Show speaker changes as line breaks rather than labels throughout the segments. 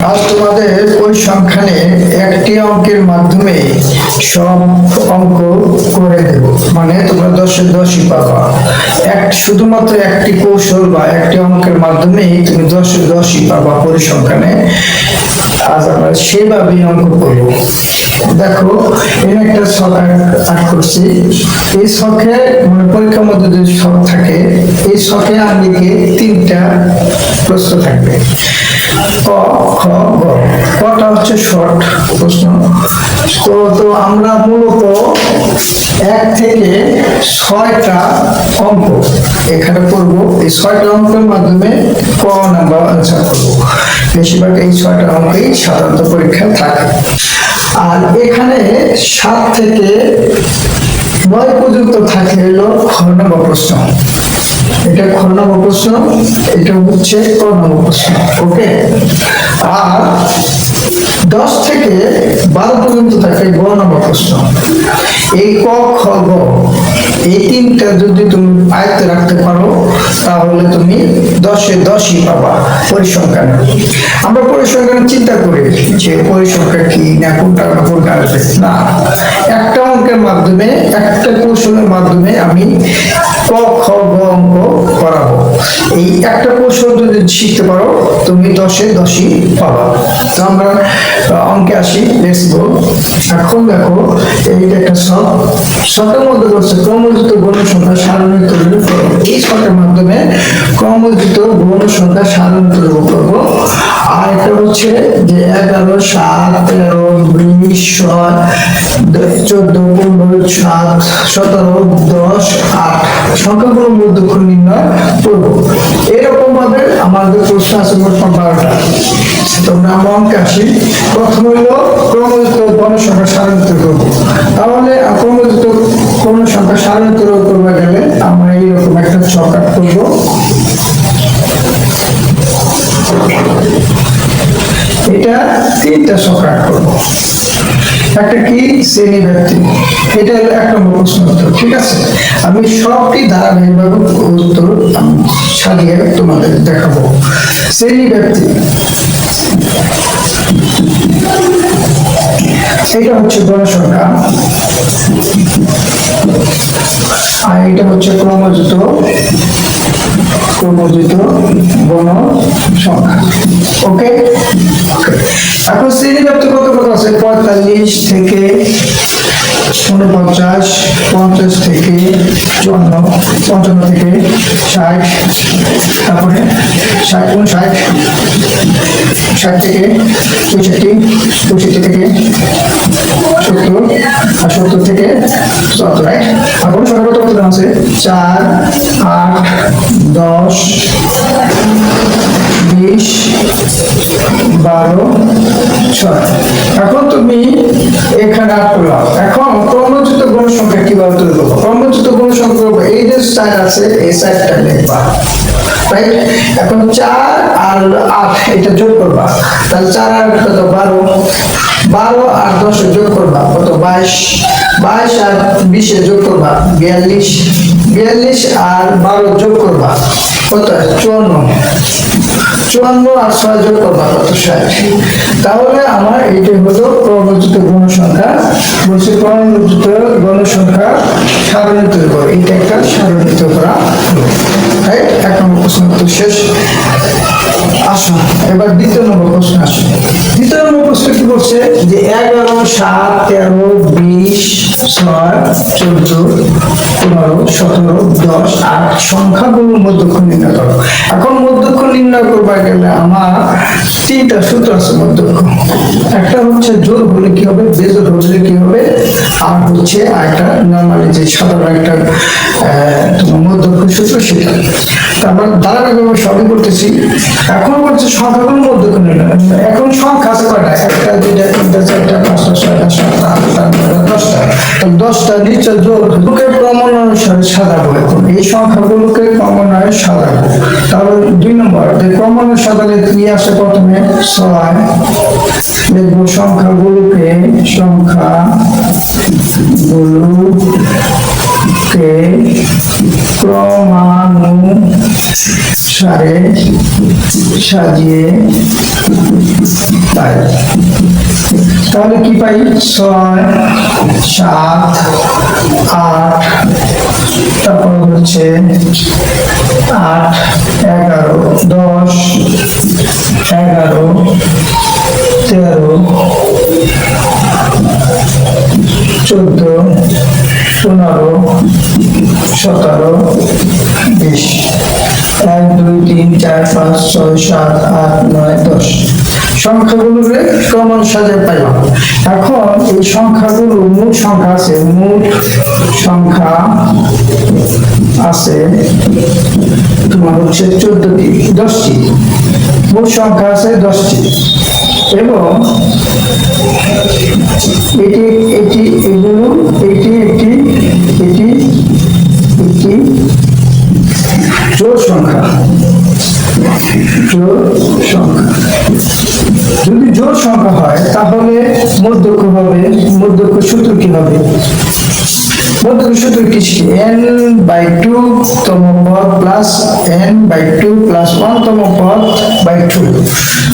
আজ তোমাদের পরিসংখ্যানে একটি অঙ্কের মাধ্যমে সব অঙ্ক করে দেব, মানে তোমরা 10-এ 10ই পাবা। শুধুমাত্র একটি কৌশল বা একটি অঙ্কের মাধ্যমে তুমি 10-এ 10ই পাবা পরিসংখ্যানে। আজ আমরা সেভাবেই অঙ্ক করব। দেখো, এখানে একটা ছক আঁক করছি। এই ছকে মানে পরীক্ষার মধ্যে যদি ছক থাকে, এই ছকে আগে 3টা প্রশ্ন থাকবে, ক, খ, গ। কটা হচ্ছে শর্ট প্রশ্ন। তো আমরা মূলত 1 থেকে 6টা অঙ্ক এখানে করব। এই 6টা অঙ্কের মাধ্যমে ক নাম্বার আনসার করব। বেশিরভাগ এই 6টা অঙ্কই সাধারণত পরীক্ষায় থাকে। আর এখানে 7 থেকে 9 পর্যন্ত থাকে হলো খ নম্বর প্রশ্ন। এটা খ নম্বর প্রশ্ন, এটা হচ্ছে ক নম্বর প্রশ্ন। ওকে। আর 10 থেকে 12 পর্যন্ত থাকে গ নম্বর প্রশ্ন। এই ক, খ, গ এই 3টা যদি তুমি আয়ত্তে রাখতে পারো তাহলে তুমি 10-এ 10ই পাবা পরিসংখ্যানে। আমরা পরিসংখ্যানে চিন্তা করি যে পরিসংখ্যা কি না, কোনটা আসবে না। একটা অঙ্কের মাধ্যমে, একটা কৌশলের মাধ্যমে আমি ক, খ, গ অঙ্ক করাবো। এই একটা কৌশল যদি শিখতে পারো তুমি 10-এ 10ই পাবা। তো আমরা অঙ্কে আসি, লেটস গো। এখন দেখো, এইটা একটা শখের মধ্যে বলছে ক্রমযুক্ত গৌণ সংখ্যা সারণী তৈরি করবো। এই শখের মাধ্যমে ক্রমযুক্ত গৌণ সংখ্যা সারণী তৈরি করবো। আর এটা হচ্ছে যে 11, 7, 13, 20, 14, 15, 7, 17, 10, 8 সংখ্যাগুলোর মধ্যক্ষণ নির্ণয় করবো। এরকম ভাবে আমাদের প্রশ্ন আছে মোট 12টা। তোমরা আমরা অঙ্কে আসি। প্রথম হইলো ক্রমযুক্ত গৌণ সংখ্যা সারণী তৈরি করবো। তাহলে ক্রমযুক্ত গৌণ সংখ্যা সারণী তৈরি করতে গেলে আমরা এইরকম একটা ছক করবো। এটা 3টা ছক করবো। একটা কি শ্রেণী ব্যক্তি, এটা হলো 1 নম্বর প্রশ্ন উত্তর। ঠিক আছে, আমি সবটি ধারাবাহিকভাবে উত্তর সাজিয়ে তোমাদের দেখাবো। শ্রেণী ব্যক্তি, এটা হচ্ছে গৌণ সংখ্যা, আর এটা হচ্ছে ক্রমযুক্ত গৌণ সংখ্যা। ওকে। এখন শ্রেণী ব্যক্তি কত আছে? 45 থেকে 49, 50 থেকে 54, 55 থেকে 60, তারপরে 59, 60 থেকে 65, 65 থেকে 70, আর 70 থেকে 70, রাইট? আর কোন সংখ্যা কত আছে? 4, 8, 10, 20, 12, 6। এখন তুমি এখানে করলাম। এখন ক্রমযুক্ত গৌণ সংখ্যা কিভাবে তৈরি করবো? ক্রমযুক্ত গৌণ সংখ্যা এই যে 4 আছে, এই 4টা লিখবা, রাইট? এখন 4 আর 8 এটা যোগ করবা, তাহলে 4 আর 8 কত? 12, 12 আর 10 যোগ করবা কত? 22, 22 আর 20 যোগ করবা 42, 42 আর 12 যোগ করবা কত? 54, 54 আর 6 যোগ করবা কত? 60। তাহলে আমার এইটা হলো ক্রমযুক্ত গৌণ সংখ্যা। বলছি ক্রমযুক্ত গৌণ সংখ্যা সারণী তৈরি করো। এইটা একটা সারণী তৈরি করা, রাইট? 1 নম্বর প্রশ্ন তো শেষ। আসো এবার 2য় নম্বর প্রশ্ন আসো। 2য় নম্বর প্রশ্ন কি বলছে যে 11, 7, 13, 20, 6, 14, 15, 17, 10, 8 সংখ্যাগুলোর মধ্যক্ষণ নির্ণয় করো। এখন মধ্যক্ষণ নির্ণয় করবার গেলে আমার 3টা সূত্র আছে মধ্যক্ষণ। একটা হচ্ছে জোড় হলে কি হবে, বেজোড় হলে কি হবে, আর হচ্ছে একটা নরমালি যে সাধারণ একটা তোমার মধ্যক্ষণ সূত্র, সেটা। তারপর ধারাবাহিকভাবে সবই করতেছি। এখন বলছে সংখ্যাগুলোর মধ্যক্ষণ নির্ণয়। এখন সংখ্যা আছে কয়টা? 1, 2, 3, 4, 5, 6, 7, 8, 9, 10টা। তো 10টা নিচে জোড় ক্রমান্বয়ে অনুসারে সাজাবো। এখন এই সংখ্যাগুলোকে ক্রমান্বয়ে সাজাবো। তাহলে 2 নম্বর ক্রমান্বয়ে সাজালে কি আসে? প্রথমে 6 লিখবো সংখ্যাগুলোকে ক্রমানুসারে সাজিয়ে তাই তাহলে কি পাই 6 7 8 তারপর হচ্ছে 8 11 10 11 13 14 15 17 20 1 2 3 4 5 6 7 8 9 10 সংখ্যাগুলোকে ক্রমশ সাজায় পাইলাম। এখন এই সংখ্যাগুলো মোট সংখ্যা আছে, মোট সংখ্যা আছে তোমার হচ্ছে 14টি 10টি, মোট সংখ্যা আছে 10টি এবং এটি এটি এগুলো এটি এটি এটি এটি জোড় সংখ্যা, জোড় সংখ্যা। যদি জোড় সংখ্যা হয় তাহলে মধ্যক হবে, মধ্যক সূত্র কি হবে? মধ্যক সূত্র কি? n/2 তম পদ প্লাস n/2 প্লাস 1 তম পদ বাই 2।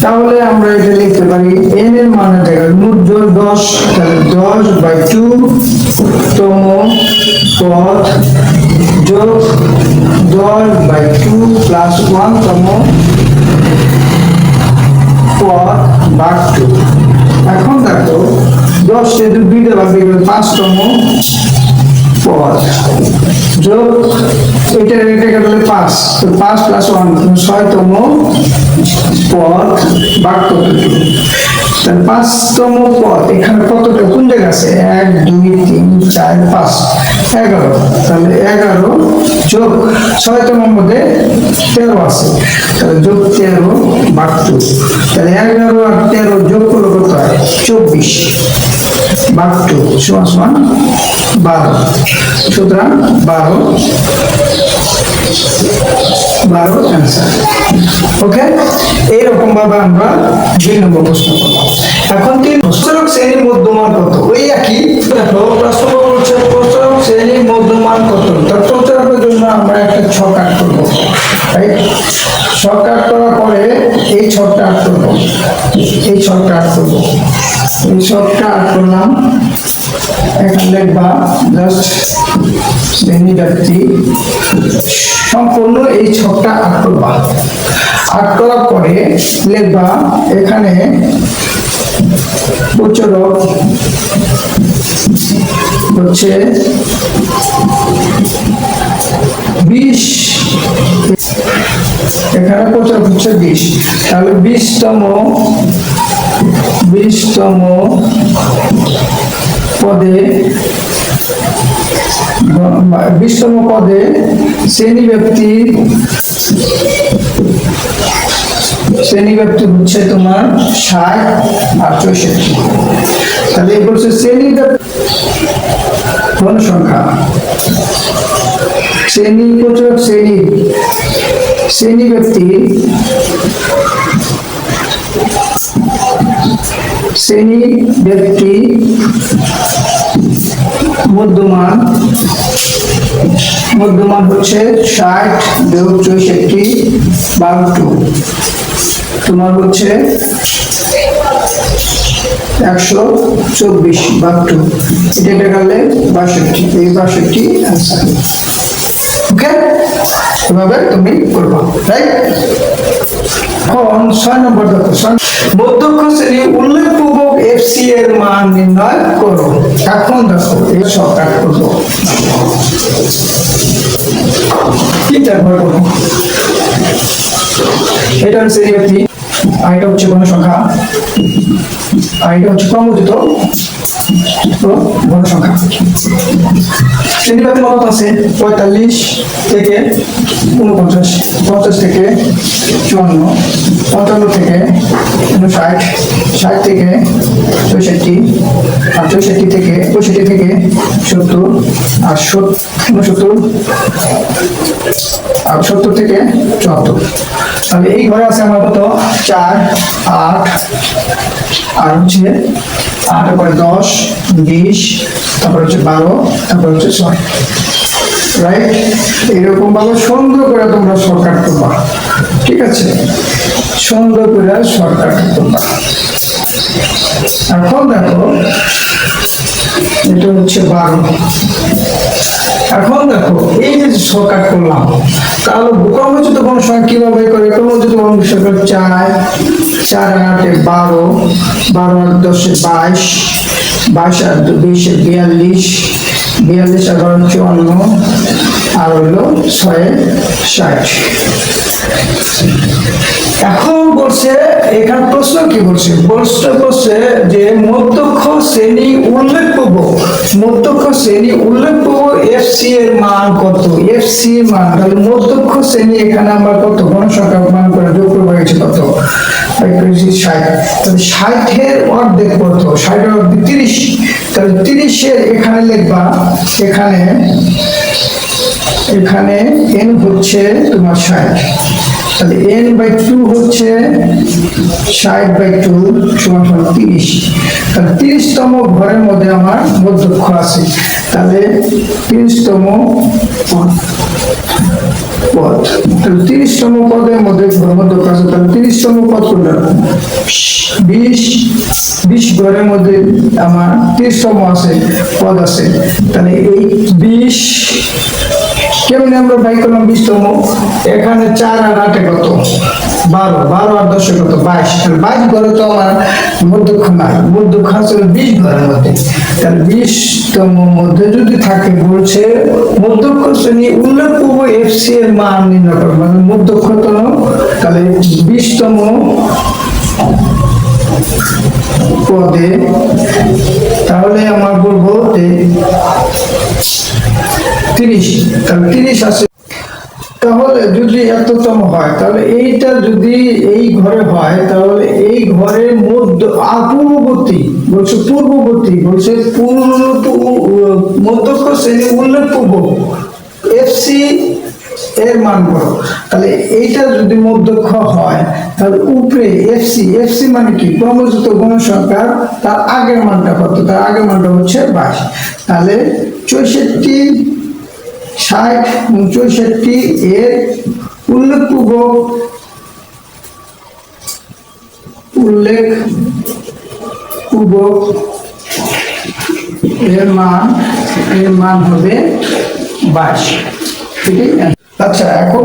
তাহলে আমরা এটা লিখতে পারি n এর মানের জায়গায় মোট জোড় 10, তাহলে 10/2 তম পদ যোগ 10/2 প্লাস 1 তম পদ ভাগ 2। এখন দেখো 10 কে 2 দিয়ে ভাগ দিলে 5 তম পদ যোগ এটা কাটলে 5, তো 5 প্লাস 1 6 তম পদ ভাগ কত? তাহলে 5 তম পদ এখানে কতটা কোন জায়গা আছে? 1 2 3 4 5 11। তাহলে 11 যোগ 6 তম মধ্যে 13 আছে, তাহলে যোগ 13 ভাগ 2। তাহলে 11 আর 13 যোগ করলে কত হয়? 24 ভাগ 2 সমান 12। সুতরাং 12 অ্যান্সার। ওকে, এইরকম ভাবে আমরা 2 নম্বর প্রশ্ন করলাম। এখন 3 প্রশ্নক শ্রেণীর মধ্যমান কত? ওই একই দেখো প্রশ্ন বলছে প্রশ্নক শ্রেণীর মধ্যমান কত। তার প্রচারের জন্য আমরা একটা ছক আঁক করব, রাইট? ছক আঁক করার পরে এই ছকটা আঁক করব, এই ছকটা আঁক করব, এই ছকটা আঁক করলাম। এখানে লিখবা জাস্ট শ্রেণী ব্যক্তি সম্পূর্ণ এই ছকটা আঁক করবা। আঁক করার পরে লিখবা এখানে প্রচারক হচ্ছে 20, এখানে প্রচারক হচ্ছে 20, তাহলে 20তম পদে 20তম পদে শ্রেণী ব্যক্তি হচ্ছে তোমার 60 আর 64। তাহলে এই বলছে শ্রেণী ঘন সংখ্যা, শ্রেণী প্রচারক শ্রেণী ব্যক্তি মধ্যমান হচ্ছে 60 যোগ 64 ভাগ 2, তোমার হচ্ছে 124 ভাগ 2। এটা গেলে 62, এই 62 অ্যান্সার। ওকে, এভাবে তুমি করবা, রাইট? এখন 6 নম্বর দেখো, মধ্যক শ্রেণী উল্লেখপূর্বক এফসি এর মান নির্ণয় করো। এখন দেখো এই ছকটা করব, কি দেখবো? এটা হচ্ছে শ্রেণী ব্যক্তি, আইটা হচ্ছে ঘন সংখ্যা, আইটা হচ্ছে ক্রমযুক্ত ঘন সংখ্যা। শ্রেণী ব্যক্তি কত আছে? 45 থেকে 49, 50 থেকে 54, 55 থেকে 59, 60 থেকে 66, আর 65 থেকে 70, আর 69, আর 70 থেকে 74। তাহলে এই ঘরে আছে আমার কত? 4 8, আর হচ্ছে 8 পরে 10 20, তারপর হচ্ছে 12, তারপর হচ্ছে 6, রাইট? এরকম ভাবে সুন্দর করে তোমরা শর্টকাট করবা, ঠিক আছে? সুন্দর করে শর্টকাট করবা। এখন দেখো এটা হচ্ছে 12। এখন দেখো এই যে শর্টকাট করলাম, তাহলে ক্রমযুক্ত গণসংখ্যা কিভাবে করে? ক্রমযুক্ত গণসংখ্যা 4 4 আর 8 12, 12 আর 10 22, 22 আর 20 42, 42 আর 54, আর হইলো 6 60। এখন বলছে এখানে প্রশ্ন কি বলছে? বলছে যে মধ্যক্ষ শ্রেণী উল্লেখযোগ্য, মধ্যক্ষ শ্রেণী উল্লেখযোগ্য এফসি এর মান কত? এফসি এর মান, তাহলে মধ্যক্ষ শ্রেণী এখানে আমরা কত গণসংখ্যা মান করে যোগ করবো, হয়েছে কত? 60। তাহলে 60 এর অর্ধেক কত? 60 এর অর্ধেক 30। তাহলে 30 এর এখানে লিখবা, এখানে n হচ্ছে তোমার 60, তাহলে n/2 হচ্ছে 60/2 সমান 30। তাহলে 30তম ঘরের মধ্যে আমার মধ্যক্ষ আছে, তাহলে 30তম পদ, তাহলে 30তম পদের মধ্যে মধ্যক্ষ আছে, তাহলে 30তম পদ কোনটা? 20 ঘরের মধ্যে আমার 30তম আছে পদ আছে, তাহলে এই 20 কেমনে আমরা বাই করলাম? 20তম, এখানে 4 আর 8 কত? 12, 12 আর 10 কত? 22। 22 ঘরে তো আমার মধ্যক্ষ নাই, মধ্যক্ষ আছে 20 ঘরের মধ্যে, তাহলে 20তম মধ্যে যদি থাকে, বলছে মধ্যক্ষ শ্রেণী উল্লেখযোগ্য এফসি এর মান নির্ণয় করো, মানে মধ্যক্ষতম, তাহলে 20তম পদে, তাহলে আমরা বলবো যে 30, তাহলে 30 আছে। তাহলে যদি এততম হয়, তাহলে এইটা যদি এই ঘরে হয়, তাহলে এই ঘরের মধ্যে পূর্ববর্তী, বলছে পূর্ববর্তী, বলছে মধ্যক্ষ শ্রেণী উল্লেখযোগ্য এফসি এর মান করো। তাহলে এইটা যদি মধ্যক্ষ হয়, তাহলে উপরে এফসি, এফসি মানে কি? ক্রমযুক্ত গণসংখ্যা, তার আগের মানটা কত? তার আগের মানটা হচ্ছে 22। তাহলে 64, 60 এবং 64 এর উল্লেখযোগ্য এর মান হবে 22। ঠিক আছে। আচ্ছা, এখন